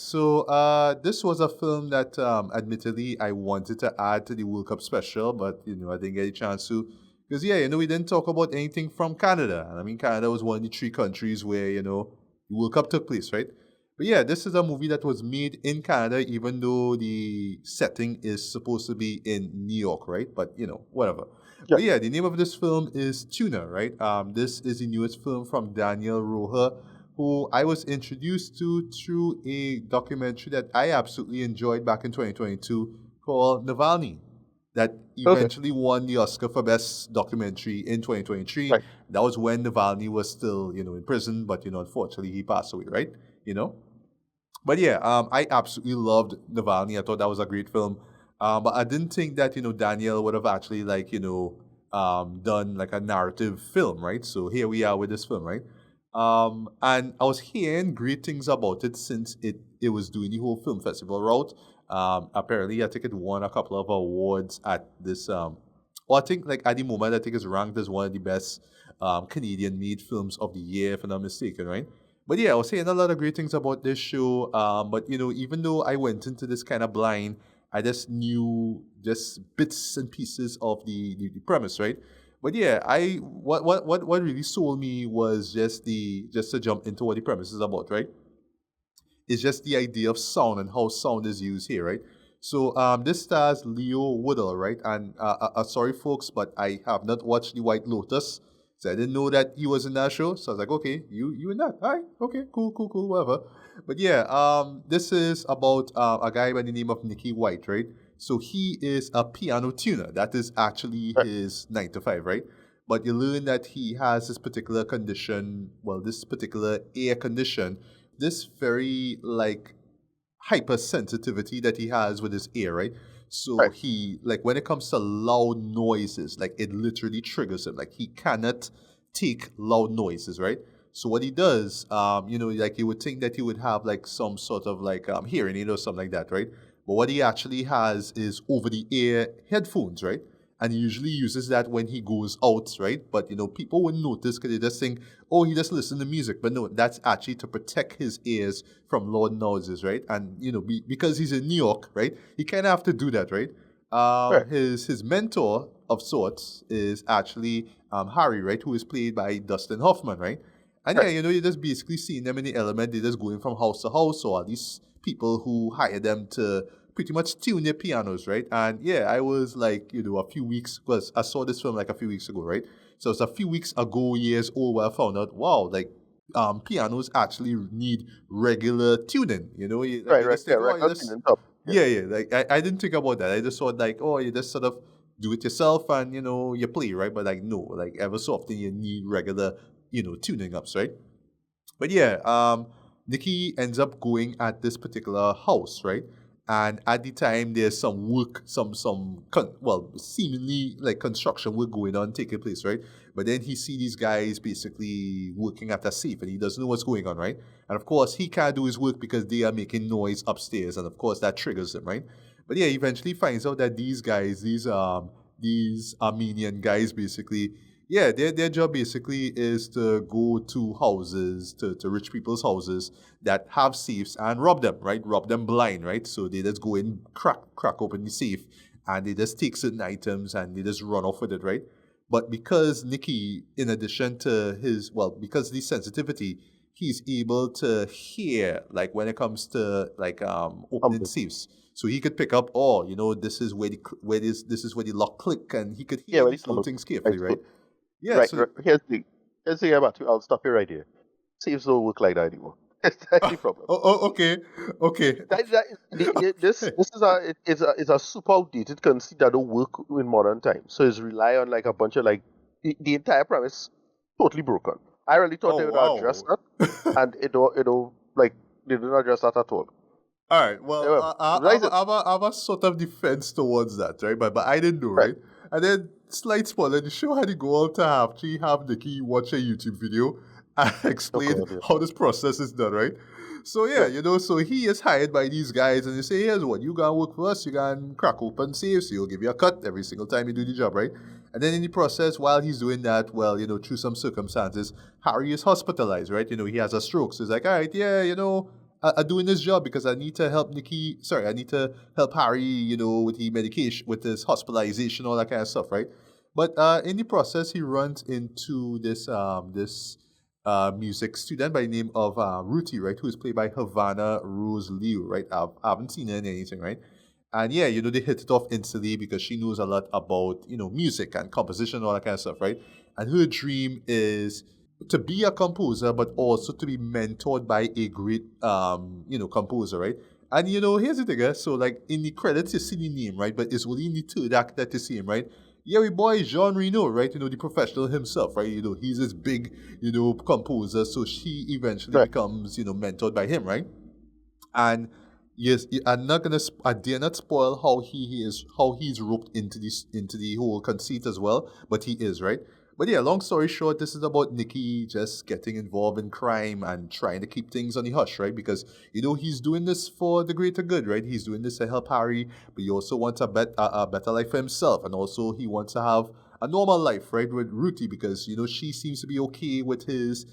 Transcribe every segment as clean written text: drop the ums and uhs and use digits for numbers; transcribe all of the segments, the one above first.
So this was a film that, admittedly, I wanted to add to the World Cup special, but I didn't get a chance to. Because we didn't talk about anything from Canada, and I mean, Canada was one of the three countries where the World Cup took place, right? But yeah, this is a movie that was made in Canada, even though the setting is supposed to be in New York, right? But whatever. Yeah. But yeah, the name of this film is Tuna, right? This is the newest film from Daniel Roja, who I was introduced to through a documentary that I absolutely enjoyed back in 2022 called Navalny, that Okay. eventually won the Oscar for Best Documentary in 2023. Right. That was when Navalny was still, in prison, but, unfortunately he passed away, right? You know? But yeah, I absolutely loved Navalny. I thought that was a great film. But I didn't think that, Daniel would have actually, like, done like a narrative film, right? So here we are with this film, right? And I was hearing great things about it since it was doing the whole film festival route. Apparently, I think it won a couple of awards at this. Well, I think like at the moment, I think it's ranked as one of the best Canadian made films of the year, if I'm not mistaken, right? But yeah, I was saying a lot of great things about this show. But even though I went into this kind of blind, I just knew just bits and pieces of the premise, right? But yeah, I what really sold me was just to jump into what the premise is about, right? It's just the idea of sound and how sound is used here, right? So this stars Leo Woodall, right? And sorry, folks, but I have not watched The White Lotus, so I didn't know that he was in that show. So I was like, okay, you in that? All right, okay, cool, whatever. But yeah, this is about a guy by the name of Nicky White, right? So he is a piano tuner. That is actually Right. his 9 to 5, right? But you learn that he has this particular condition, well, this particular ear condition, this very like hypersensitivity that he has with his ear, right? So Right. he like when it comes to loud noises, like it literally triggers him. Like he cannot take loud noises, right? So what he does, like you would think that he would have like some sort of like hearing aid or something like that, right? But what he actually has is over the ear headphones, right? And he usually uses that when he goes out, right? But people wouldn't notice because they just think, oh, he just listens to music. But no, that's actually to protect his ears from loud noises, right? And because he's in New York, right? He kind of have to do that, right? Right. His mentor of sorts is actually Harry, right? Who is played by Dustin Hoffman, right? And yeah, Right. you're just basically seeing them in the element. They're just going from house to house, or at least people who hire them to pretty much tune their pianos, right? And yeah, I was like, a few weeks, because I saw this film like a few weeks ago, right? So it's a few weeks ago, years old, where I found out, wow, like pianos actually need regular tuning. Like Right. you Right. just Yeah. think, oh, you Record just and top. Yeah. yeah. Like I didn't think about that. I just thought like, oh, you just sort of do it yourself and you play, right? But like no, like ever so often you need regular, tuning ups, right? But yeah, Nikki ends up going at this particular house, right? And at the time, there's some work, seemingly like construction work going on, taking place, right? But then he see these guys basically working at a safe, and he doesn't know what's going on, right? And of course, he can't do his work because they are making noise upstairs, and of course, that triggers him, right? But yeah, he eventually finds out that these guys, these Armenian guys, basically, yeah, their job basically is to go to houses, to rich people's houses that have safes and rob them, right? Rob them blind, right? So they just go in, crack open the safe, and they just take certain items and they just run off with it, right? But because Nicky, in addition to because the sensitivity, he's able to hear, like when it comes to like opening Humble. safes. So he could pick up, oh, this is where this is where the lock click, and he could Yeah. hear Very these little humble. things Right. carefully, So right? Yeah, right. so Here's the thing about you. I'll stop you right here. Saves don't work like that anymore. That's the problem. okay, okay. That is, this is a super outdated conceit that don't work in modern times. So it's rely on like a bunch of like the entire premise totally broken. I really thought Oh they would address wow. that, and it don't like they didn't address that at all. All right. Well, However, I have rise it. I have a sort of defense towards that, right? But I didn't know, Right. right? And then slight spoiler: the show had to go out to have Nikki watch a YouTube video and Oh explain God, yeah. how this process is done, right? So yeah, Right. so he is hired by these guys, and they say, "Here's what you gotta work for us. You gotta crack open safes. So you'll give you a cut every single time you do the job, right?" And then in the process, while he's doing that, well, through some circumstances, Harry is hospitalized, right? He has a stroke. So he's like, "All right, yeah, doing this job because I need to help Nikki. Sorry, I need to help Harry, with the medication, with his hospitalization, all that kind of stuff, right? But in the process, he runs into this music student by the name of Ruthie, right, who is played by Havana Rose Liu, right? I haven't seen her in anything, right? And yeah, they hit it off instantly because she knows a lot about, music and composition, all that kind of stuff, right? And her dream is to be a composer, but also to be mentored by a great, composer, right? And here's the thing, so like in the credits, you see the name, right? But it's only in the third act that you see him, right? Yeah, we boy Jean Reno, right? The professional himself, right? He's this big, composer. So she eventually Right. becomes, mentored by him, right? And yes, I'm not gonna. I dare not spoil how he's roped into the whole conceit as well. But he is right. But yeah, long story short, this is about Nikki just getting involved in crime and trying to keep things on the hush, right? Because he's doing this for the greater good, right? He's doing this to help Harry, but he also wants a better life for himself, and also he wants to have a normal life, right, with Ruthie because she seems to be okay with his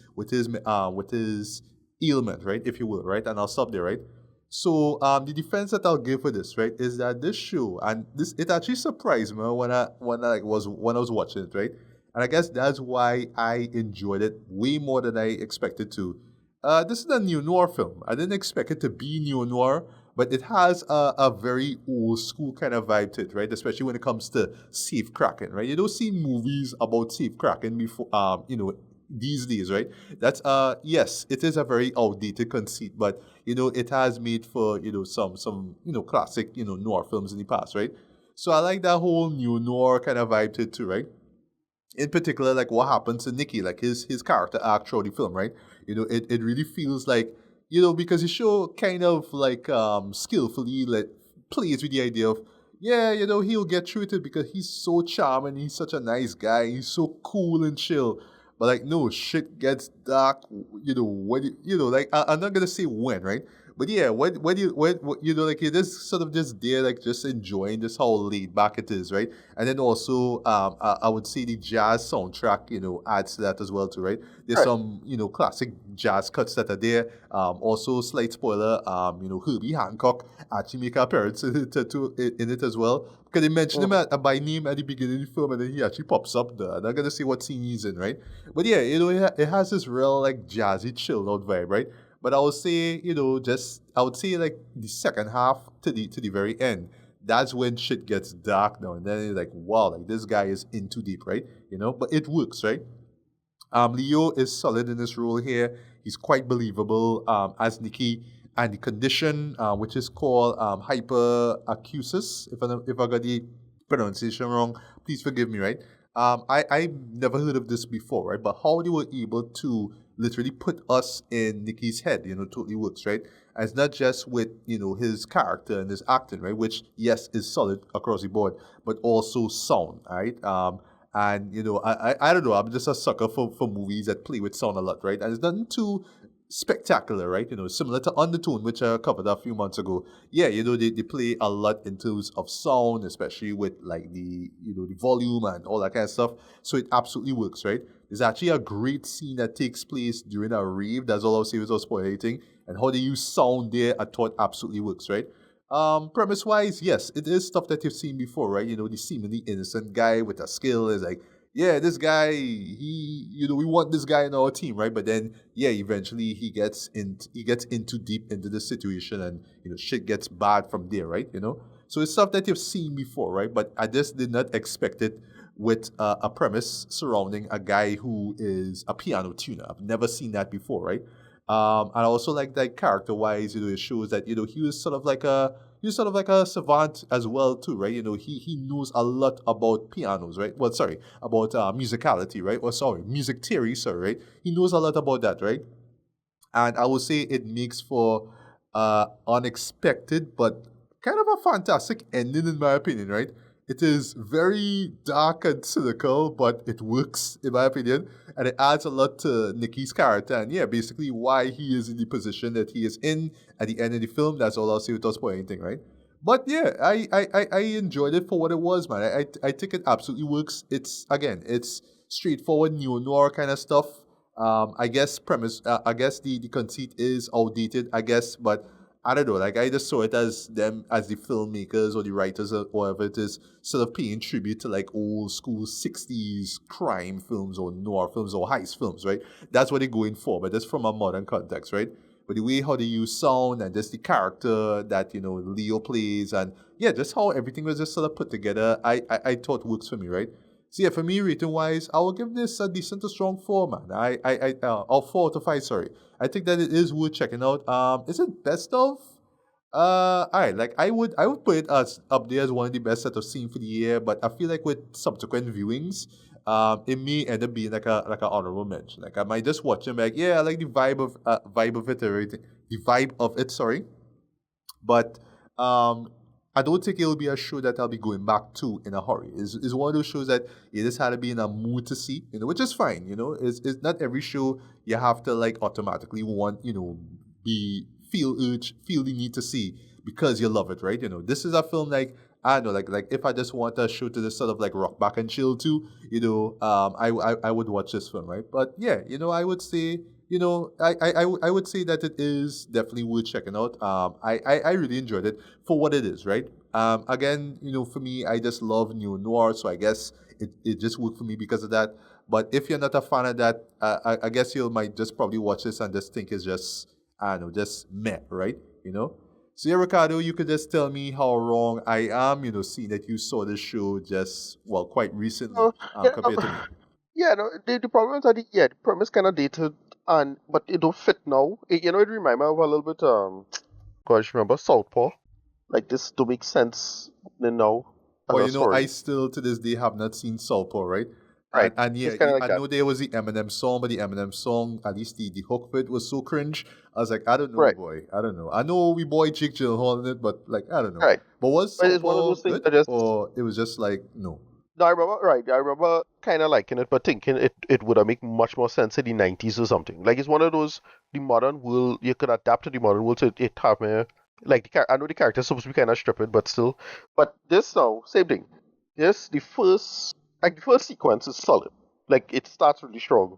ailment, right, if you will, right? And I'll stop there, right? So the defense that I'll give for this, right, is that this show and this it actually surprised me when I was watching it, right? And I guess that's why I enjoyed it way more than I expected to. This is a neo-noir film. I didn't expect it to be neo-noir, but it has a very old school kind of vibe to it, right? Especially when it comes to safe cracking, right? You don't see movies about safe cracking before, these days, right? That's yes, it is a very outdated conceit, but it has made for some classic noir films in the past, right? So I like that whole new noir kind of vibe to it too, right? In particular, like what happens to Nicky, like his character arc throughout the film, right? It really feels like because the show kind of like skillfully like plays with the idea of yeah, he'll get through it because he's so charming, he's such a nice guy, he's so cool and chill. But like no shit gets dark, like I'm not gonna say when, right? But yeah, what you what like you're just sort of just there, like just enjoying this how laid back it is, right? And then also, I would say the jazz soundtrack, adds to that as well too, right? There's Right. some, classic jazz cuts that are there. Also, slight spoiler, Herbie Hancock actually make an appearance in it as well. Because they mention him Mhm. by name at the beginning of the film, and then he actually pops up there. I'm not gonna say what scene he's in, right? But yeah, it has this real like jazzy, chill out vibe, right? But I would say, I would say like the second half to the very end. That's when shit gets dark now, and then you're like, wow, like this guy is in too deep, right? But it works, right? Leo is solid in this role here. He's quite believable as Nikki, and the condition, which is called hyperacusis, if I got the pronunciation wrong, please forgive me, right? I never heard of this before, right? But how they were able to literally put us in Nikki's head, totally works, right? And it's not just with his character and his acting, right? Which yes is solid across the board, but also sound, right? And I don't know. I'm just a sucker for movies that play with sound a lot, right? And it's nothing too spectacular, right? Similar to Undertone, which I covered a few months ago. Yeah, they play a lot in terms of sound, especially with like the volume and all that kind of stuff. So it absolutely works, right? There's actually a great scene that takes place during a rave. That's all I'll say without spoiling anything. And how they use sound there, I thought absolutely works, right? Premise wise, yes, it is stuff that you've seen before, right? The seemingly innocent guy with a skill is like, yeah, this guy, we want this guy in our team, right? But then, yeah, eventually he gets into deep into the situation, and shit gets bad from there, right? So it's stuff that you've seen before, right? But I just did not expect it with a premise surrounding a guy who is a piano tuner. I've never seen that before, right? And I also like that character wise, it shows that he was sort of like a savant as well too, right? He knows a lot about pianos, right? Well, sorry, about musicality, right? Or sorry, music theory, sorry, right? He knows a lot about that, right? And I would say it makes for unexpected but kind of a fantastic ending in my opinion, right? It is very dark and cynical, but it works in my opinion, and it adds a lot to Nicky's character and yeah, basically why he is in the position that he is in at the end of the film. That's all I'll say without spoiling anything, right? But yeah, I enjoyed it for what it was, man. I think it absolutely works. It's again, it's straightforward neo noir kind of stuff. I guess I guess the conceit is outdated, I guess, but I don't know. Like I just saw it as them as the filmmakers or the writers or whatever it is, sort of paying tribute to like old school '60s crime films or noir films or heist films, right? That's what they're going for, but that's from a modern context, right? But the way how they use sound and just the character that Leo plays and yeah, just how everything was just sort of put together, I thought works for me, right? So yeah, for me, rating wise, I will give this a decent to strong 4, man. Or 4 to 5. Sorry, I think that it is worth checking out. Is it best of? Alright, like I would put it as up there as one of the best that I've seen for the year, but I feel like with subsequent viewings, it may end up being like a honorable mention. Like I might just watch it like, yeah, I like the vibe of it, everything, the vibe of it. Sorry, but um, I don't think it'll be a show that I'll be going back to in a hurry. It's one of those shows that you just had to be in a mood to see, which is fine. It's not every show you have to like automatically want, be feel the need to see because you love it, right? This is a film like I don't know, like if I just want a show to just sort of like rock back and chill to, I would watch this film, right? But yeah, I would say I would say that it is definitely worth checking out. I really enjoyed it for what it is, right? Again, for me, I just love neo-noir, so I guess it just worked for me because of that. But if you're not a fan of that, I guess you might just probably watch this and just think it's just, I don't know, just meh, right? So yeah, Ricardo, you could just tell me how wrong I am, seeing that you saw this show just, well, quite recently Uh, yeah, compared to me. yeah. No, the problem is that the premise kind of dated, and but it don't fit now. It remind me of a little bit. Gosh, remember Southpaw? Like this to make sense now as Or a I story, still to this day have not seen Southpaw, right? right? And yeah, It's kind of like I that, know there was the Eminem song, but the Eminem song, at least the hook of it was so cringe. I was like, I don't know, right? boy. I don't know. I know we boy Jake Gyllenhaal in it, but like, I don't know. Right. But was But it's one of Southpaw those things good, that just or it was just like no? no, I remember right. I remember kind of liking it, but thinking it would have make much more sense in the 90s or something. Like it's one of those the modern world you could adapt to the modern world, so it have me like I know the character's supposed to be kind of stupid, but still. But this now same thing. This the first sequence is solid. Like it starts really strong,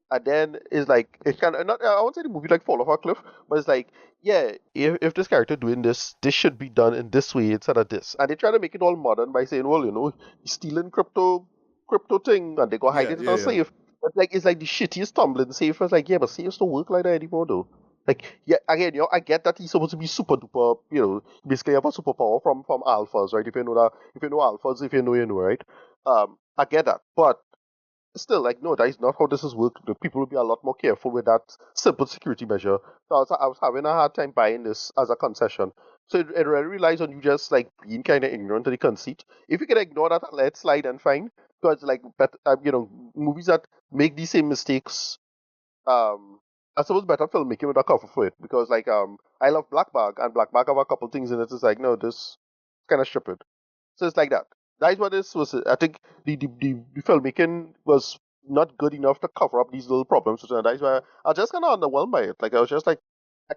and then it's like it kind of not. I won't say the movie like fall off a cliff, but it's like yeah, if this character doing this should be done in this way instead of this. And they try to make it all modern by saying, well, he's stealing crypto thing, and they go hide Yeah, it in yeah, a yeah. safe. But like it's like the shittiest tumbling safe. It's like, yeah, but safes don't work like that anymore though. Like yeah, again, I get that he's supposed to be super duper, basically have a superpower from alphas, right? If you know alphas, if you know, right? I get that, but still, like, no, that is not how this is worked. The people will be a lot more careful with that simple security measure. So I was having a hard time buying this as a concession. So it really relies on you just like being kind of ignorant to the conceit. If you can ignore that and let it slide, and fine. Because like, movies that make these same mistakes, I suppose better filmmaking would have cover for it. Because like, I love Black Bag, and Black Bag have a couple things in it. It's like, no, this kind of stupid. So it's like that. That is what this was. I think the filmmaking was not good enough to cover up these little problems. So that is why I was just kind of underwhelmed by it. Like I was just like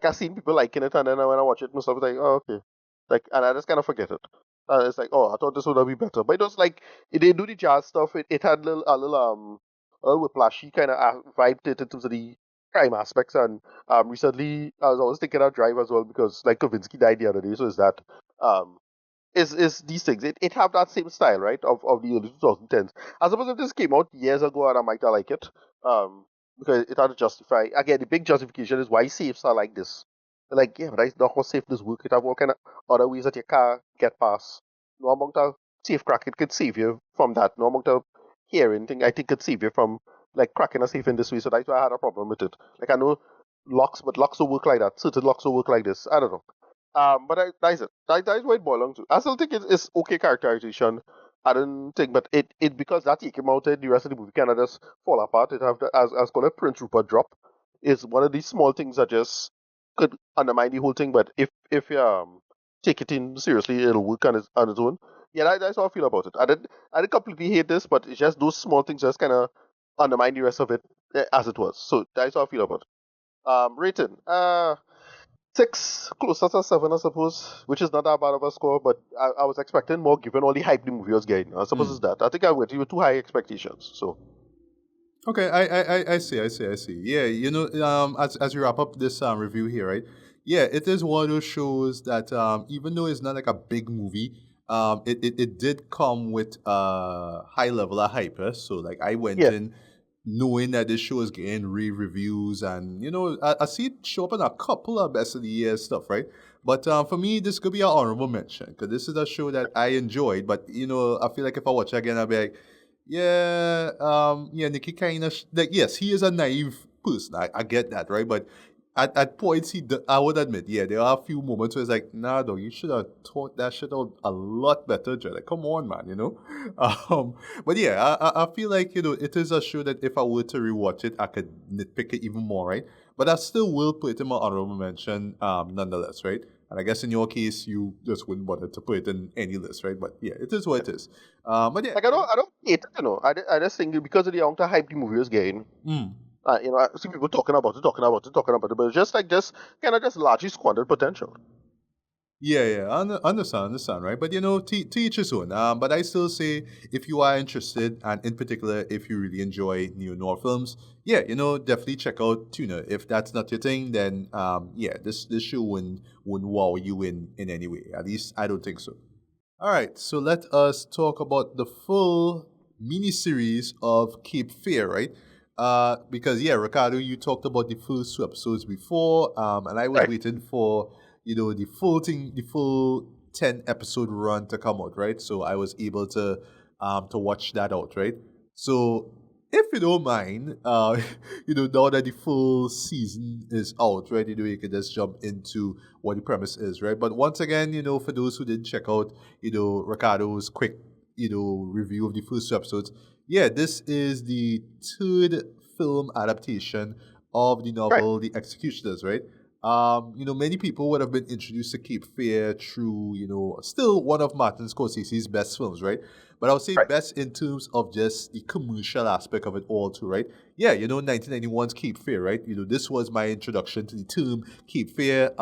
I seen people liking it, and then when I watch it myself, it's like, oh okay, like, and I just kind of forget it. It's like, oh, I thought this would have been better, but it was like it didn't do the jazz stuff. It had a little whiplashy kind of vibe to it in terms of the crime aspects. And recently I was always thinking of Drive as well because like Kavinsky died the other day, so is that um is these things. It have that same style, right? Of the early 2010s. I suppose if this came out years ago and I might have like it. Because it had to justify again the big justification is why safes are like this. They're like, yeah, but that's not how safe this work. It have all kind of other ways that you can't get past. No amount of safe crack it could save you from that. No amount of hearing thing I think could save you from like cracking a safe in this way. So that's why I had a problem with it. Like I know locks, but locks will work like that. Certain locks will work like this. I don't know. But that is it. That is what it boils down to. I still think it's okay characterization. I don't think, but it because that he came out, the rest of the movie kind of just fall apart. It have the, as called a Prince Rupert drop is one of these small things that just could undermine the whole thing. But if you take it in seriously, it'll work on its own. Yeah, that's how I feel about it. I didn't completely hate this, but it's just those small things just kind of undermine the rest of it as it was. So that's how I feel about it. Rating. 6, closer to 7, I suppose, which is not that bad of a score, but I was expecting more given all the hype the movie was getting. I suppose Hmm. it's that. I think I went with too high expectations. So, Okay, I see. Yeah, as we wrap up this review here, right? Yeah, it is one of those shows that even though it's not like a big movie, it did come with a high level of hype. So like I went Yeah, in knowing that this show is getting reviews, and I see it show up in a couple of best of the year stuff, right? But for me, this could be an honorable mention because this is a show that I enjoyed. But I feel like if I watch it again, I'll be like, yeah, Nikki kind of like, yes, he is a naive person. I get that, right? But at points, I would admit, yeah, there are a few moments where it's like, nah, though, you should have thought that shit out a lot better, Joe. Like, come on, man. Um, but yeah, I feel like it is a show that if I were to rewatch it, I could nitpick it even more, right? But I still will put it in my honorable mention, nonetheless, right? And I guess in your case, you just wouldn't bother to put it in any list, right? But yeah, it is what it is. But yeah, like I don't hate it, you know. I just think because of the amount of hype the movie was getting, mm. I see people talking about it, but it's just kind of just largely squandered potential. Yeah, understand, right? But to each his own. But I still say if you are interested, and in particular if you really enjoy neo-noir films, yeah, definitely check out Tuna. If that's not your thing, then yeah, this show wouldn't wow you in any way. At least I don't think so. All right, so let us talk about the full mini series of Cape Fear, right? Because yeah, Ricardo, you talked about the first two episodes before, and I was Right. waiting for the full thing, the full 10 episode run to come out, right? So I was able to watch that out, right? So if you don't mind, now that the full season is out, right? You can just jump into what the premise is, right? But once again, for those who didn't check out, Ricardo's quick, review of the first two episodes. Yeah, this is the third film adaptation of the Right. novel The Executioners, right? Many people would have been introduced to Cape Fear through, still one of Martin Scorsese's best films, right? But I would say Right. best in terms of just the commercial aspect of it all, too, right? Yeah, 1991's Cape Fear, right? This was my introduction to the term Cape Fear.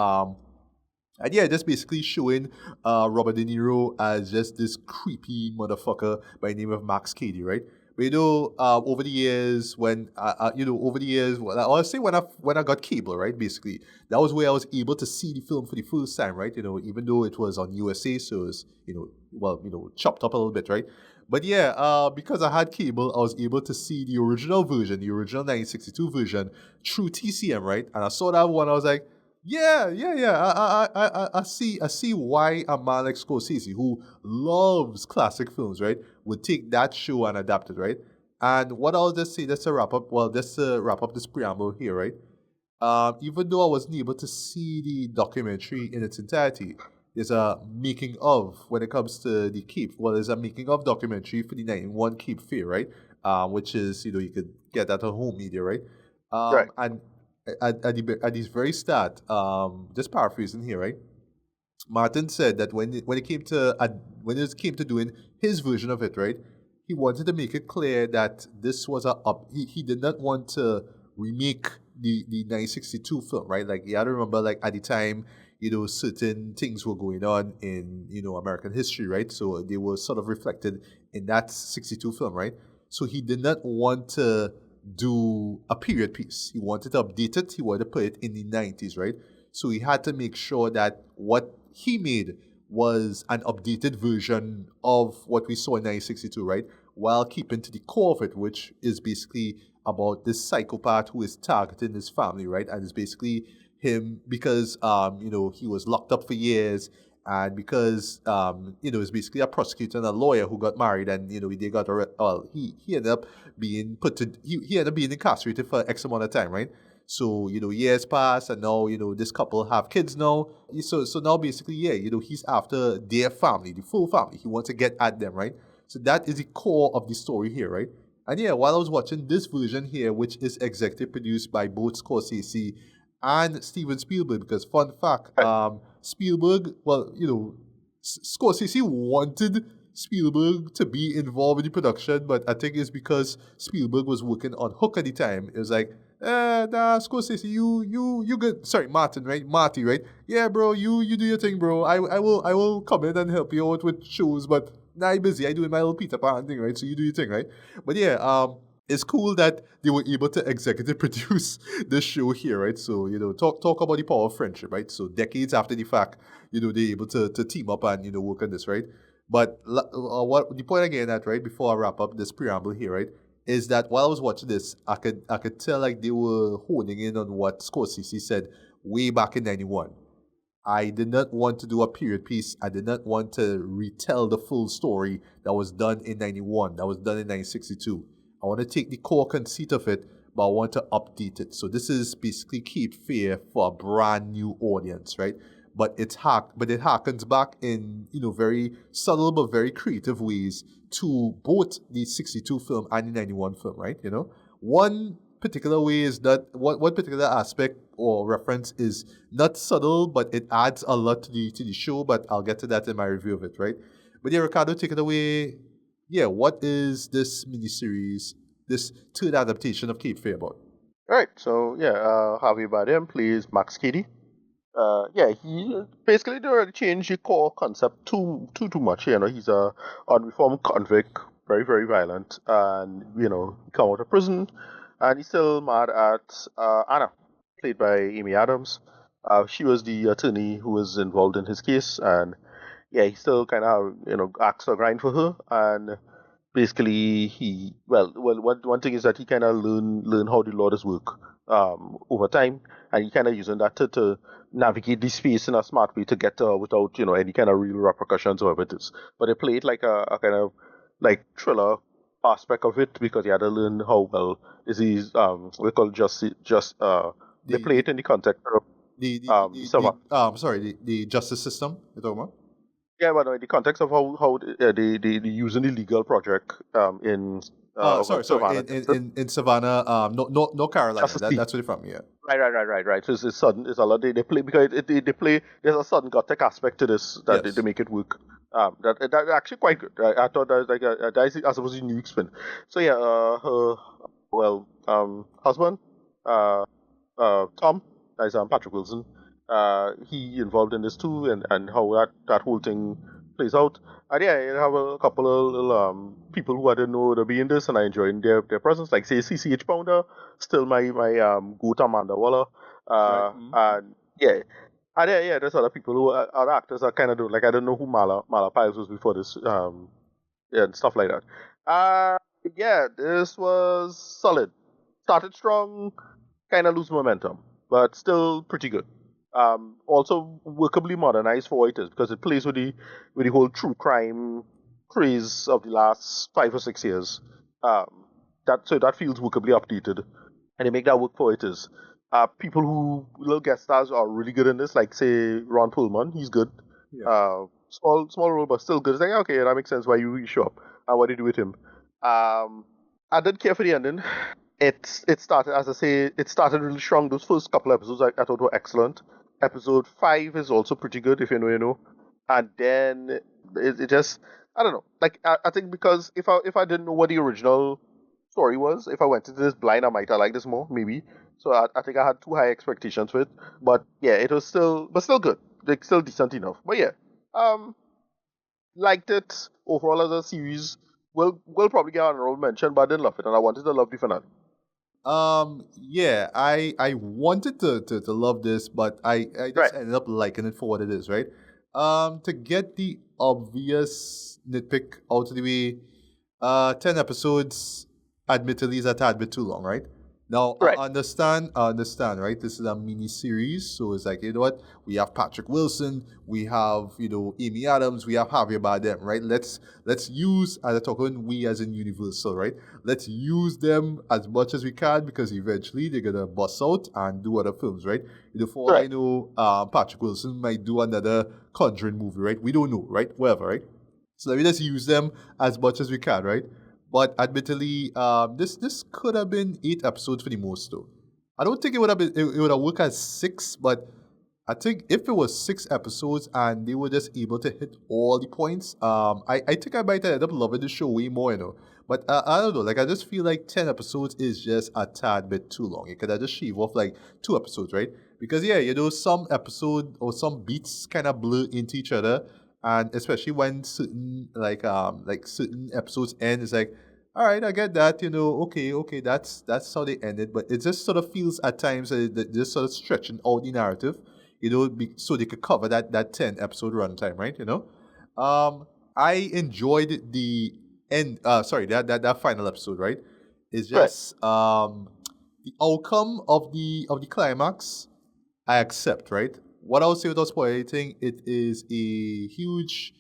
And yeah, just basically showing Robert De Niro as just this creepy motherfucker by the name of Max Cady, right? But over the years, well, I'll say when I got cable, right? Basically, that was where I was able to see the film for the first time, right? Even though it was on USA, so it was chopped up a little bit, right? But yeah, because I had cable, I was able to see the original version, the original 1962 version, through TCM, right? And I saw that one, I was like, yeah. I see why a man like Scorsese, who loves classic films, right, would take that show and adapt it, right? And what I'll just say, just to wrap up, this preamble here, right? Even though I wasn't able to see the documentary in its entirety, there's a making of when it comes to the Cape. Well, there's a making of documentary for the 91 Cape Fear, right? Which is, you could get that on home media, right? Right. And at this very start, just paraphrasing here, right? Martin said that when it came to doing his version of it, right, he wanted to make it clear that this was he did not want to remake the 1962 film, right? Like you had to remember, like at the time, certain things were going on in American history, right? So they were sort of reflected in that 62 film, right? So he did not want to do a period piece. He wanted to update it. He wanted to put it in the 90s, right? So he had to make sure that what he made was an updated version of what we saw in 1962, right? While keeping to the core of it, which is basically about this psychopath who is targeting his family, right? And it's basically him because he was locked up for years, and because it's basically a prosecutor and a lawyer who got married, and they got well, he ended up being he ended up being incarcerated for X amount of time, right? So years pass, and now this couple have kids now. So now basically, yeah, he's after their family, the full family. He wants to get at them, right? So that is the core of the story here, right? And yeah, while I was watching this version here, which is executive produced by both Scorsese and Steven Spielberg, because fun fact, Right. Spielberg, well, Scorsese wanted Spielberg to be involved in the production, but I think it's because Spielberg was working on Hook at the time. It was like, nah, Scorsese, you good. Sorry, Martin, right? Marty, right? Yeah, bro, you do your thing, bro. I will come in and help you out with shows, but nah, I'm busy. I doing my little Peter Pan thing, right? So you do your thing, right? But yeah, it's cool that they were able to executive produce the show here, right? So, talk about the power of friendship, right? So decades after the fact, they're able to team up and, work on this, right? But what the point again at, right, before I wrap up this preamble here, right, is that while I was watching this, I could tell like they were honing in on what Scorsese said way back in '91. I did not want to do a period piece. I did not want to retell the full story that was done in '91, that was done in 1962. I want to take the core conceit of it, but I want to update it. So this is basically Cape Fear for a brand new audience, right? But it harkens back in very subtle but very creative ways to both the '62 film and the '91 film, right? One particular way is that one particular aspect or reference is not subtle, but it adds a lot to the show. But I'll get to that in my review of it, right? But yeah, Ricardo, take it away. Yeah, what is this miniseries, this third adaptation of Cape Fear about? All right, so yeah, Javier Bardem plays Max Cady. Yeah, he basically they already changed the core concept too much. He's a unreformed convict, very very violent, and he come out of prison, and he's still mad at Anna, played by Amy Adams. She was the attorney who was involved in his case, and yeah, he still kind of acts or grind for her, and basically one thing is that he kind of learn how the law does work over time, and he kind of using that to navigate the space in a smart way to get without any kind of real repercussions or whatever it is. But they play it like a kind of like thriller aspect of it because he had to learn how well is he we call just they The play it in the context of sorry, the justice system you're talking about? yeah, but in the context of how they using the legal project in over Sorry. Savannah, Texas, In Savannah, no Carolina. Justice League. That's where they're from. Yeah. Right. So it's sudden. It's a lot. They play because they play. There's a sudden gothic aspect to this that they Yes. make it work. That actually quite good. I thought that was like I suppose a new spin. So yeah, her husband, Tom, that is Patrick Wilson. He involved in this too, and how that whole thing plays out. And yeah, you have a couple of little people who I didn't know to be in this, and I enjoyed their presence. Like say CCH Pounder, still my goat Amanda Waller, Right. and yeah. And yeah, there's other people who are actors I kind of do. Like I don't know who Mala Piles was before this, yeah, and stuff like that. Uh, yeah, this was solid. Started strong, kind of lose momentum, but still pretty good. Also workably modernized for what it is because it plays with the whole true crime craze of the last 5 or 6 years. Um, that feels workably updated, and they make that work for what it is. People who little guest stars are really good in this, like say Ron Perlman, he's good. Yeah. Small role, but still good. It's like okay, that makes sense why you show up and what do you do with him. I did care for the ending. It started as I say, it started really strong. Those first couple episodes I thought were excellent. Episode 5 is also pretty good if you know you know, and then it just I don't know. Like I think because if I didn't know what the original story was, if I went into this blind, I might have liked this more maybe. So I think I had too high expectations for it. But yeah, it was still good. Like still decent enough. But yeah, um, liked it overall as a series. Will probably get an honorable mention, but I didn't love it, and I wanted to love the finale. Yeah, I wanted to love this, but I Right. just ended up liking it for what it is, right? To get the obvious nitpick out of the way, 10 episodes admittedly is a tad bit too long, right? Now Right. I understand, right? This is a mini series, so it's like, you know what? We have Patrick Wilson, we have, Amy Adams, we have Javier Bardem, right? Let's use as a token, we as in Universal, right? Let's use them as much as we can because eventually they're gonna bust out and do other films, right? For all I Right. know, Patrick Wilson might do another Conjuring movie, right? We don't know, right? Whatever, right? So let me just use them as much as we can, right? But admittedly, this could have been 8 episodes for the most, though. I don't think it would have been it would have worked as six, but I think if it was 6 episodes and they were just able to hit all the points, I think I might have ended up loving the show way more, But I don't know, like I just feel like 10 episodes is just a tad bit too long. You could have just shave off like 2 episodes, right? Because yeah, some episode or some beats kind of blur into each other, and especially when certain like certain episodes end, it's like all right, I get that. Okay, that's how they ended. But it just sort of feels at times that just sort of stretching out the narrative, so they could cover that 10 episode runtime, right? I enjoyed the end. Sorry, that final episode, right? It's Right. just the outcome of the climax. I accept, right? What I would say without spoiling anything, it is a huge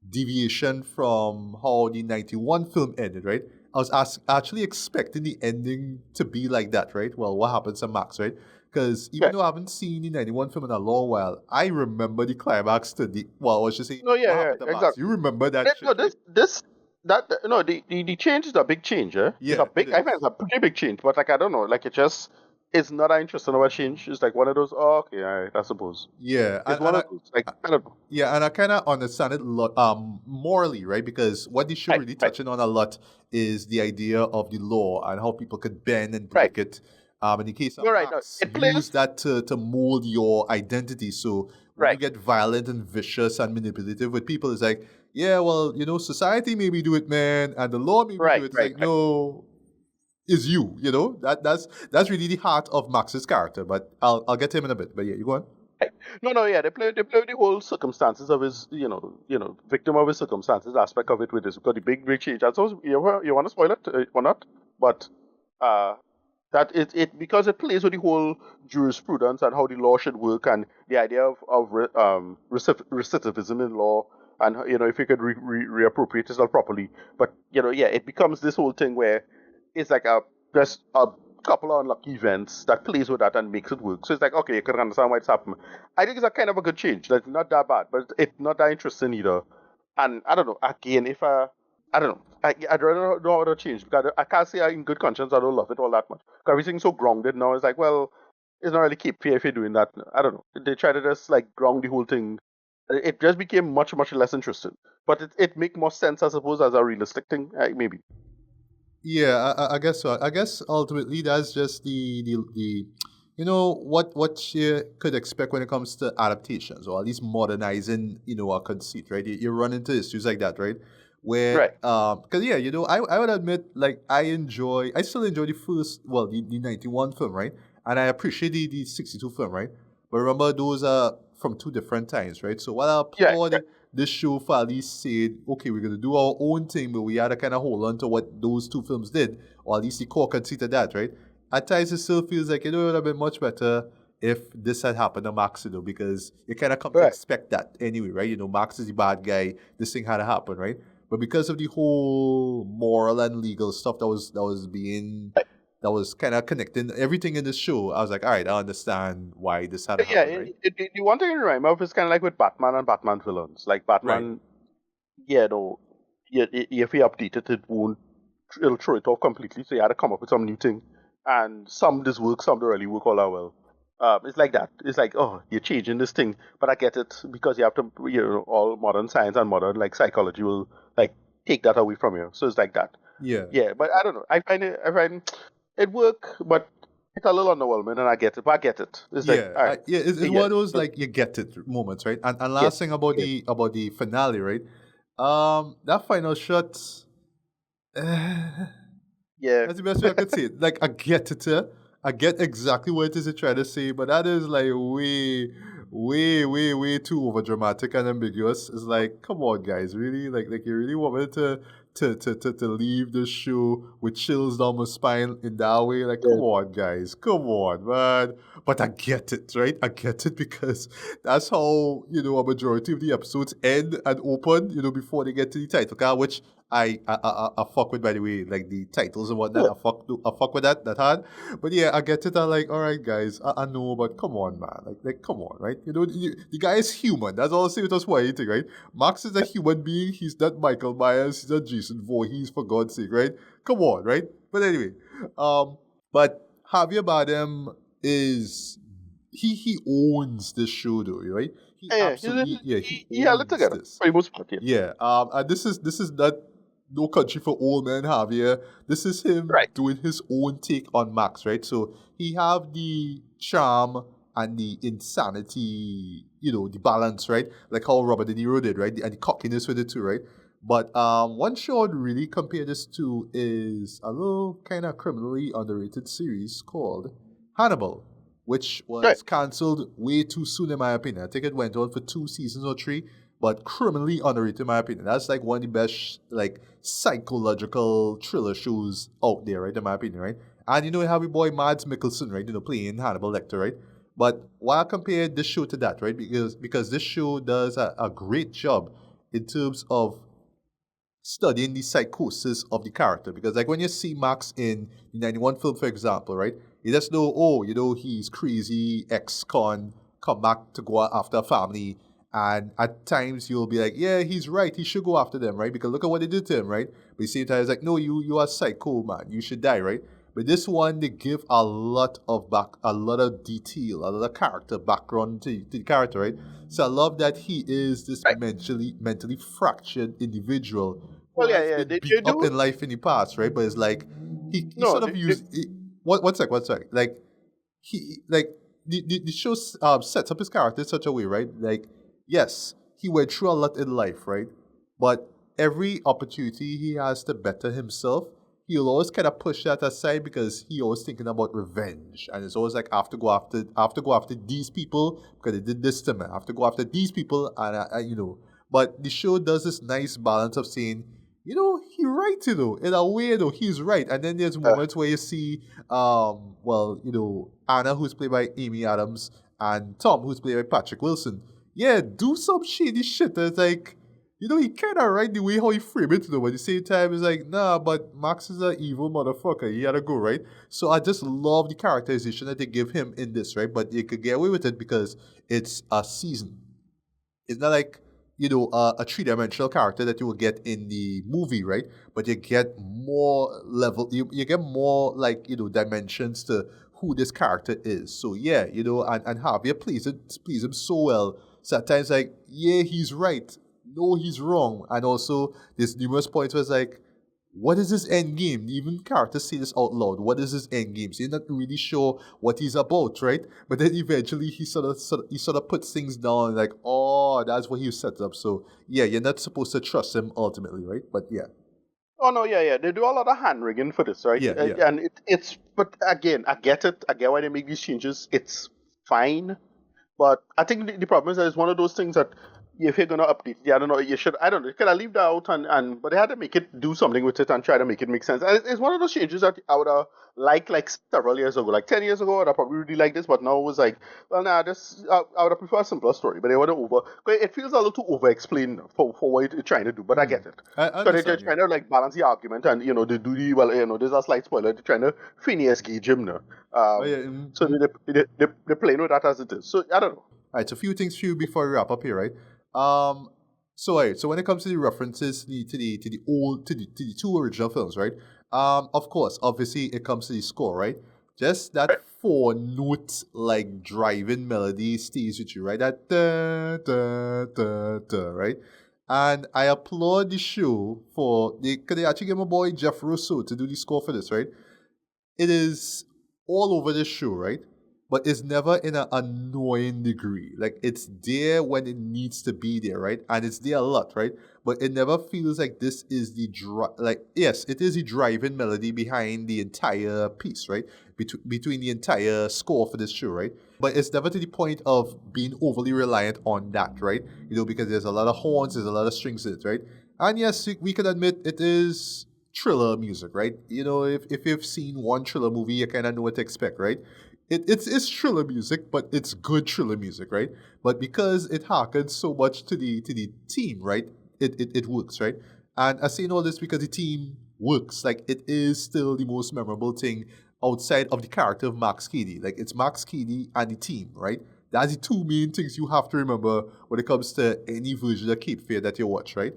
deviation from how the 91 film ended, right? I was actually expecting the ending to be like that, right? Well, what happens to Max, right? Because even Right. though I haven't seen the 91 film in a long while, I remember the climax to the, well, I was just saying, No, yeah, what happened to yeah, Max? You exactly. remember that No, shit, right? no, the change is a big change, eh? It's a Yeah, it big, I think is. it's a pretty big change, but like, I don't know, like, it's not that interesting of a change. It's like one of those, oh, okay, all right, I suppose. Yeah, It's and, one and of those, like, I don't know. yeah, and I kind of understand it morally, right? Because what the show Right, really right, touching on a lot is the idea of the law and how people could bend and right. break it. In the case of You're right, no, Max, it use plays, that to mold your identity. So when you right, get violent and vicious and manipulative with people, it's like, yeah, well, society made me do it, man, and the law made me do right, it. It's right, like, right. no, is you, that's really the heart of Max's character. But I'll get to him in a bit. But yeah, you go on. Right. No, no, yeah, they play the whole circumstances of his, victim of his circumstances aspect of it with this, because the big change. And so you want to spoil it or not? But uh, that because it plays with the whole jurisprudence and how the law should work, and the idea of recidivism in law, and if you could reappropriate yourself properly. But yeah, it becomes this whole thing where it's like just a couple of unlucky events that plays with that and makes it work. So it's like, okay, you can understand why it's happened. I think it's a kind of a good change. That's not that bad, but it's not that interesting either. And I don't know. Again, if I don't know. I'd rather know how to change, because I can't say in good conscience I don't love it all that much. Because everything's so grounded now. It's like, well, it's not really keep fair if you're doing that. I don't know. They try to just like ground the whole thing. It just became much, much less interesting. But it make more sense, I suppose, as a realistic thing, maybe. Yeah, I guess so. I guess ultimately that's just the what you could expect when it comes to adaptations, or at least modernizing a conceit, right? You run into issues like that, right? Where Right. because yeah, I would admit, like, I still enjoy the first, well, the 91 film, right? And I appreciate the 62 film, right? But remember, those are from two different times, right? So while I Yeah. applaud this show for at least said, okay, we're gonna do our own thing, but we had to kind of hold on to what those two films did, or at least the core conceit of that, right? At times it still feels like it would have been much better if this had happened to Max, because you kind of come to Right. expect that anyway, right? Max is the bad guy. This thing had to happen, right? But because of the whole moral and legal stuff that was kind of connecting everything in this show, I was like, all right, I understand why this had to Yeah, happen, right? the one thing I remember of is kind of like with Batman and Batman villains. Like Right. Batman, yeah, no, yeah, if he updated it, it'll throw it off completely. So you had to come up with some new thing, and some this work, some don't really work all that well. It's like that. It's like, oh, you're changing this thing, but I get it, because you have to, all modern science and modern like psychology will like take that away from you. So it's like that. Yeah. Yeah, but I don't know. I find it work, but it's a little underwhelming, and I get it. But I get it. It's like, Yeah, all right, it's one yeah, of those, but like, you get it moments, right? And yeah, last thing about yeah, the finale, right? That final shot, yeah. that's the best way I could say it. Like, I get it, I get exactly what it is you're trying to say, but that is like way too over dramatic and ambiguous. It's like, come on, guys, really? Like you really want me to leave the show with chills down my spine in that way? Like, come Yeah. on, guys, come on, man. But I get it, right? I get it, because that's how a majority of the episodes end and open. Before they get to the title card, which I fuck with, by the way, like the titles and whatnot. I fuck with that hard. But yeah, I get it. I'm like, all right, guys, I know, but come on, man, like come on, right? The guy is human. That's all I'll say with us. Why anything, right? Max is a human being. He's not Michael Myers. He's not Jason Voorhees, for God's sake, right? Come on, right? But anyway, but Javier Bardem is he owns this show, though, right? He Yeah, absolutely, yeah, he he held it owns together this. for the most part. Yeah. Yeah. And this is not No Country for Old Men Javier. This is him Right. doing his own take on Max, right? So he have the charm and the insanity, the balance, right? Like how Robert De Niro did, right? And the cockiness with it too, right? But one show I'd really compare this to is a little kind of criminally underrated series called Hannibal, which Right. was cancelled way too soon in my opinion. I think it went on for 2 seasons or three, but criminally underrated in my opinion. That's like one of the best like psychological thriller shows out there, right? In my opinion, right? And you know, we have your boy Mads Mikkelsen, right? You know, playing Hannibal Lecter, right? But why I compare this show to that, right? Because this show does a great job in terms of studying the psychosis of the character. Because like when you see Max in the 91 film, for example, right? You just know, oh, you know, he's crazy, ex-con, come back to go after a family. And at times you'll be like, yeah, he's right. He should go after them, right? Because look at what they did to him, right? But at the same time, it's like, no, you are psycho, man. You should die, right? But this one, they give a lot of detail, a lot of character background to the character, right? So I love that he is this Right. mentally fractured individual who Well, yeah, has yeah. been They beat up do. in life in the past, right? But it's like he No, sort of used one sec. Like he like the show sets up his character in such a way, right? Like yes, he went through a lot in life, right? But every opportunity he has to better himself, he'll always kind of push that aside because he always thinking about revenge, and it's always like I have to go after these people because they did this to me. I have to go after these people, and you know. But the show does this nice balance of saying, you know, he right, you know, in a way, though, he's right. And then there's uh, moments where you see, well, you know, Anna, who's played by Amy Adams, and Tom, who's played by Patrick Wilson. Yeah, do some shady shit that's like, you know, he kind of right the way how he frame it, though. But at the same time, it's like, nah, but Max is an evil motherfucker. He had to go, right? So I just love the characterization that they give him in this, right? But they could get away with it because it's a season. It's not like you know a three-dimensional character that you will get in the movie, right? But you get more level. You get more like you know dimensions to who this character is. So yeah, you know, and Javier please him so well. Sometimes like yeah, he's right. No, he's wrong. And also there's numerous points where it's like what is his end game? Even characters say this out loud. What is his end game? So you're not really sure what he's about, right? But then eventually he sort of puts things down like, oh, that's what he set up. So yeah, you're not supposed to trust him ultimately, right? But yeah, oh no, yeah, yeah. They do a lot of hand rigging for this, right? yeah, yeah. And it's. But again, I get it. I get why they make these changes. It's fine. But I think the problem is that it's one of those things that if you're gonna update, yeah, I don't know, you should, I don't know, can I leave that out but they had to make it do something with it and try to make it make sense. And it's one of those changes that I would have like several years ago, like 10 years ago, I'd have probably really like this, but now it was like, well, nah, I would have preferred a simpler story, but they would have it feels a little too over explained for what it's trying to do, but I Hmm. get it. I So they're understand. Yeah. trying to like balance the argument and, they do well, there's a slight spoiler, they're trying to Phineas gauge him now. Oh yeah. So they're playing with that as it is. So I don't know. All right, so a few things for you before we wrap up here, right? Um, so all right, so when it comes to the references to the two original films, right? Of course, obviously it comes to the score, right? Just that Right. four note like driving melody stays with you, right? That da da da da, right? And I applaud the show for cause they actually get my boy Jeff Russo to do the score for this, right? It is all over the show, right? But it's never in an annoying degree. Like it's there when it needs to be there, right? And it's there a lot, right? But it never feels like this is the like yes, it is the driving melody behind the entire piece, right? Between the entire score for this show, right? But it's never to the point of being overly reliant on that, right? You know, because there's a lot of horns, there's a lot of strings in it, right? And yes, we can admit it is thriller music, right? You know, if you've seen one thriller movie, you kind of know what to expect, right? It's thriller music, but it's good thriller music, right? But because it harkens so much to the team, right? It works, right? And I saying all this because the team works. Like it is still the most memorable thing outside of the character of Max Keady. Like it's Max Keady and the team, right? That's the two main things you have to remember when it comes to any version of Cape Fear that you watch, right?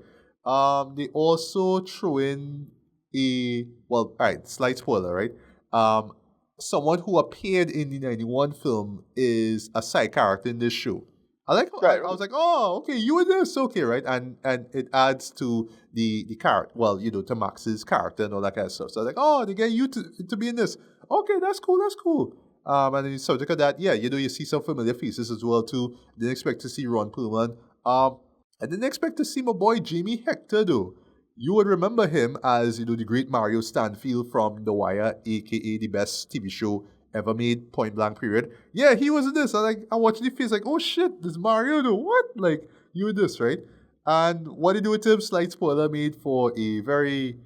They also throw in all right, slight spoiler, right? Um, someone who appeared in the 91 film is a side character in this show. Right. I was like, oh, okay, you in this, okay, right? And it adds to the character, well, you know, to Max's character and all that kind of stuff. So I was like, oh, they get you to be in this. Okay, that's cool, that's cool. And then the subject of that, yeah, you know, you see some familiar faces as well too. Didn't expect to see Ron Perlman. I didn't expect to see my boy Jamie Hector though. You would remember him as, the great Mario Stanfield from The Wire, aka the best TV show ever made, point blank period. Yeah, he was in this. I watched the face like, oh shit, this Mario though. What? Like, you in this, right? And what they do with him, slight spoiler made for a very,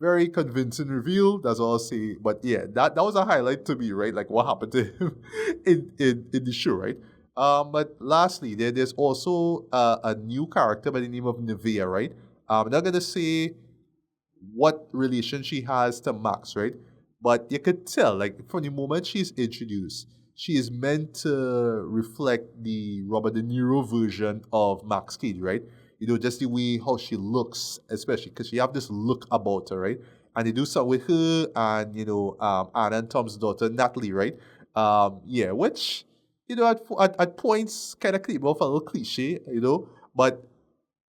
very convincing reveal. That's all I'll say. But yeah, that was a highlight to me, right? Like what happened to him in the show, right? But lastly, there's also a new character by the name of Nevea, right? I'm not gonna say what relation she has to Max, right? But you could tell, like from the moment she's introduced, she is meant to reflect the Robert De Niro version of Max Cady, right? Just the way how she looks, especially because she have this look about her, right? And they do something with her and Anna and Tom's daughter Natalie, right? Yeah, which at points kind of came off a little cliche, but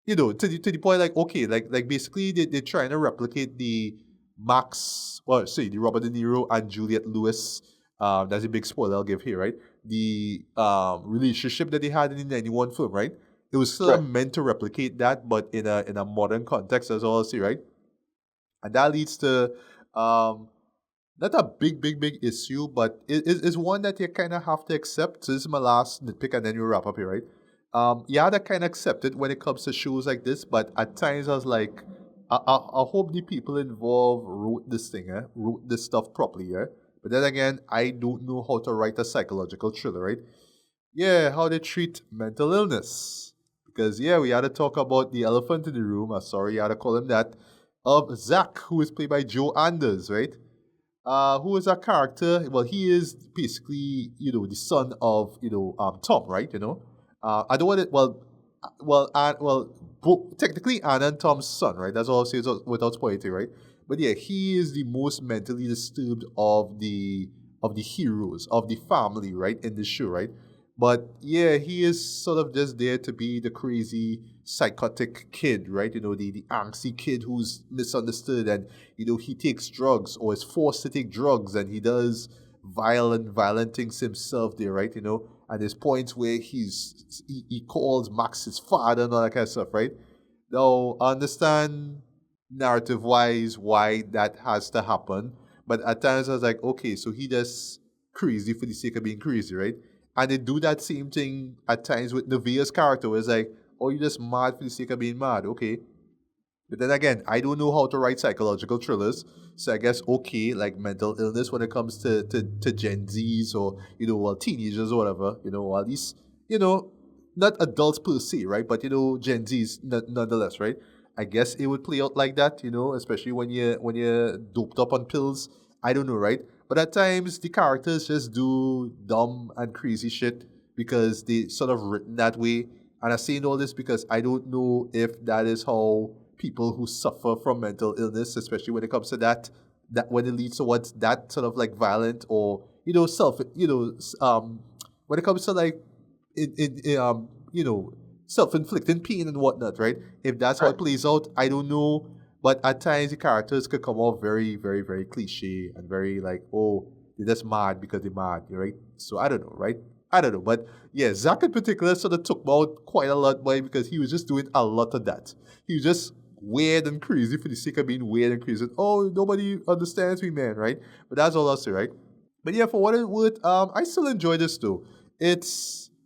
to the point, like, okay, like basically they're trying to replicate the the Robert De Niro and Juliette Lewis. That's a big spoiler I'll give here, right? The relationship that they had in the '91 film, right? It was sort Right. of meant to replicate that, but in a modern context, as well, see, right? And that leads to not a big issue, but it's one that you kind of have to accept. So this is my last nitpick, and then we wrap up here, right? You had to kind of accept it when it comes to shows like this, but at times I was like, I hope the people involved wrote this stuff properly, yeah. But then again, I don't know how to write a psychological thriller, right? Yeah, how they treat mental illness. Because yeah, we had to talk about the elephant in the room. Sorry, I had to call him that. Of Zach, who is played by Joe Anders, right? Who is a character? Well, he is basically, the son of, Tom, right? I don't want it. Technically, Anna and Tom's son, right? That's all I'll say without spoiling it, right? But yeah, he is the most mentally disturbed of the heroes of the family, right, in the show, right? But yeah, he is sort of just there to be the crazy psychotic kid, right? The angsty kid who's misunderstood, and he takes drugs or is forced to take drugs, and he does violent things himself there, right? And there's points where he calls Max his father and all that kind of stuff, right? Now, I understand narrative wise why that has to happen, but at times I was like, okay, so he just crazy for the sake of being crazy, right? And they do that same thing at times with Nevaeh's character, where it's like, oh, you just mad for the sake of being mad, okay? But then again, I don't know how to write psychological thrillers, so I guess okay, like mental illness when it comes to Gen Zs or teenagers or whatever, or at least not adults per se, right? But Gen Zs nonetheless, right? I guess it would play out like that, especially when you're doped up on pills. I don't know, right? But at times the characters just do dumb and crazy shit because they sort of written that way. And I'm saying all this because I don't know if that is how people who suffer from mental illness, especially when it comes to that when it leads towards that sort of like violent or when it comes to like self-inflicting pain and whatnot, right? If that's how Right. it plays out, I don't know. But at times the characters could come off very, very, very cliche and very like, oh, they're just mad because they're mad, right? So I don't know, right? I don't know. But yeah, Zach in particular sort of took me out quite a lot by because he was just doing a lot of that. He was just weird and crazy for the sake of being weird and crazy. Oh, nobody understands me, man, right? But that's all I'll say, right? But yeah, for what it would, I still enjoy this though.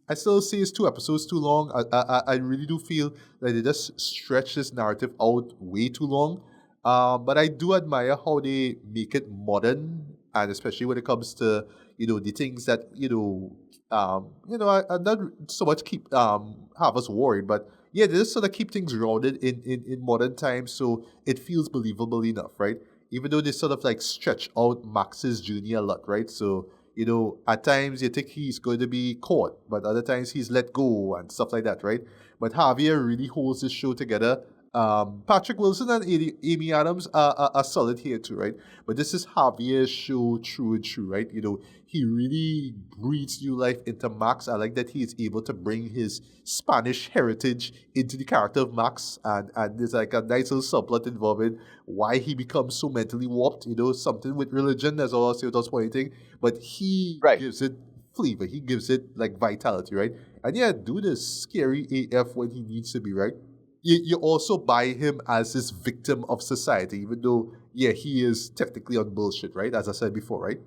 I still say it's 2 episodes too long. I really do feel that they just stretch this narrative out way too long. But I do admire how they make it modern, and especially when it comes to the things that I not so much keep have us worried, but yeah, they just sort of keep things grounded in modern times, so it feels believable enough, right? Even though they sort of like stretch out Max's journey a lot, right? So at times you think he's going to be caught, but other times he's let go and stuff like that, right? But Javier really holds this show together. Patrick Wilson and Amy Adams are solid here too, right? But this is Javier's show true and true, right? He really breathes new life into Max. I like that he is able to bring his Spanish heritage into the character of Max, and there's like a nice little subplot involving why he becomes so mentally warped, something with religion as well as without anything. But he Right. gives it flavor. He gives it like vitality, right? And yeah, dude is scary AF when he needs to be, right? You also buy him as this victim of society, even though, yeah, he is technically on bullshit, right? As I said before, right?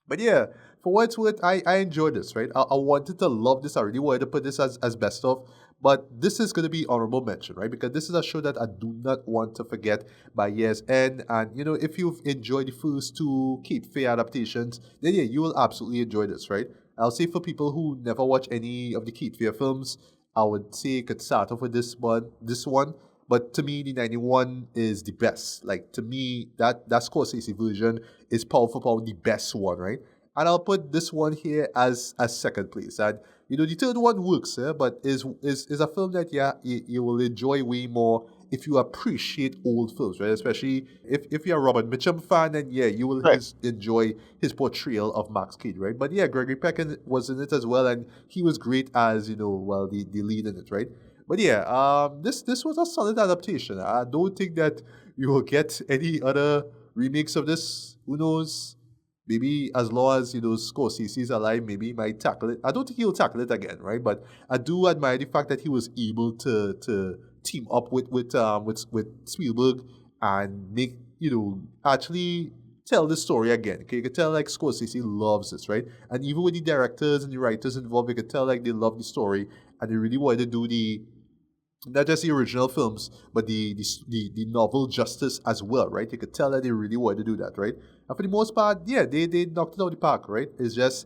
But yeah, for what it's worth, I enjoyed this, right? I wanted to love this. I really wanted to put this as best of. But this is going to be honorable mention, right? Because this is a show that I do not want to forget by year's end. And, if you've enjoyed the first two Cape Fear adaptations, then yeah, you will absolutely enjoy this, right? I'll say for people who never watch any of the Cape Fear films, I would say you could start off with this one. But to me, the 91 is the best. Like, to me, that Scorsese version is powerful, the best one, right? And I'll put this one here as second place. And, the third one works, but is a film that, yeah, you will enjoy way more if you appreciate old films, right? Especially if you're a Robert Mitchum fan, then, yeah, you will Right. enjoy his portrayal of Max Cade, right? But, yeah, Gregory Peck was in it as well, and he was great as, the lead in it, right? But yeah, this was a solid adaptation. I don't think that you will get any other remakes of this. Who knows? Maybe as long as Scorsese is alive, maybe he might tackle it. I don't think he'll tackle it again, right? But I do admire the fact that he was able to team up with Spielberg and make actually tell the story again. Okay, you can tell like Scorsese loves this, right? And even with the directors and the writers involved, you can tell like they love the story and they really wanted to do the not just the original films, but the novel justice as well, right? You could tell that they really wanted to do that, right? And for the most part, yeah, they knocked it out of the park, right? It's just,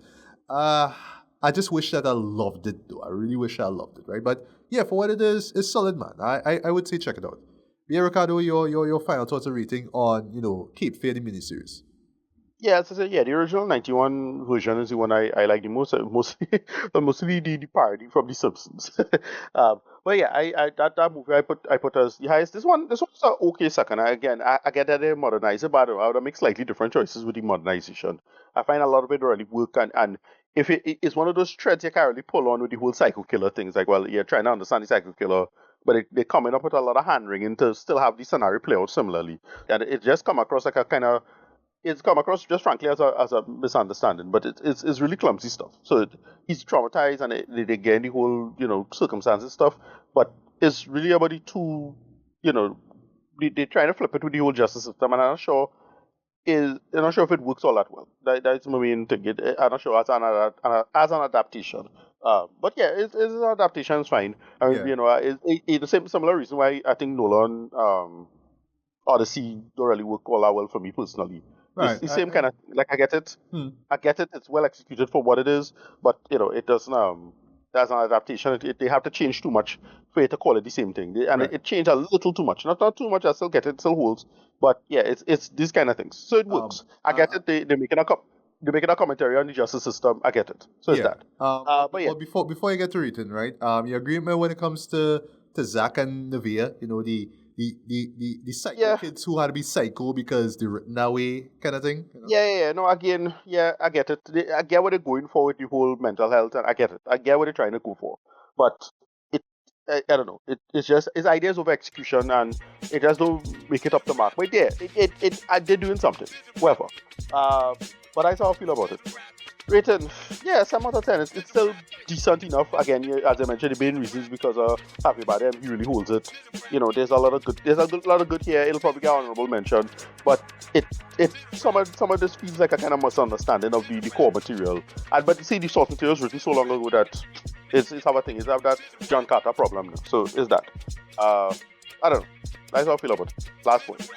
I just wish that I loved it, though. I really wish I loved it, right? But yeah, for what it is, it's solid, man. I would say check it out. Yeah, Ricardo, your final thoughts or rating on, Cape Fear, the miniseries. Yeah, so yeah, the original 91 version is the one I like the most, mostly, but mostly the parody from The Simpsons. But yeah, that movie I put as the highest. This one's a okay second. I get that they modernize it, but I would make slightly different choices with the modernization. I find a lot of it really work, and if it's one of those threads you can't really pull on with the whole psycho killer things. Like, well, you're trying to understand the psycho killer, but they're coming up with a lot of hand wringing to still have the scenario play out similarly, and it just come across like a kind of it's come across just frankly as a misunderstanding, but it's really clumsy stuff. So he's traumatized and they get the whole circumstances stuff, but it's really about the two, they're trying to flip it with the whole justice system, and I'm not sure if it works all that well. That's my main thing. I'm not sure as an adaptation. But yeah, it's an adaptation. It's fine. I mean, Yeah. it's the same similar reason why I think Nolan Odyssey don't really work all that well for me personally. It's Right. the same kind of like I get it. Hmm. I get it. It's well executed for what it is, but it doesn't. As an adaptation, they have to change too much for it to call it the same thing. And Right. it changed a little too much. Not too much. I still get it. Still holds. But yeah, it's these kind of things. So it works. I get it. They're making a commentary on the justice system. I get it. So it's Yeah. that. But yeah, But before you get to written, right? You agree with me when it comes to Zach and Nevaeh, the psycho yeah. kids who had to be psycho because they're written that way kind of thing. Yeah. No, again, yeah, I get it. I get what they're going for with the whole mental health, and I get it. I get what they're trying to go for, but it, I don't know. It's just it's ideas of execution, and it just don't make it up to mark. But yeah, they're doing something. Whatever. But that's how I feel about it. Rating, yeah, 7 out of 10. It's still decent enough. Again, as I mentioned, the main reason is because of Happy About Him. He really holds it. There's a lot of good. Lot of good here. It'll probably get honorable mention, but it some of this feels like a kind of misunderstanding of the core material. And but you see, the source material was written so long ago that it's have a thing. It's have that John Carter problem now. So is that. I don't know. That's how I feel about it. Last point.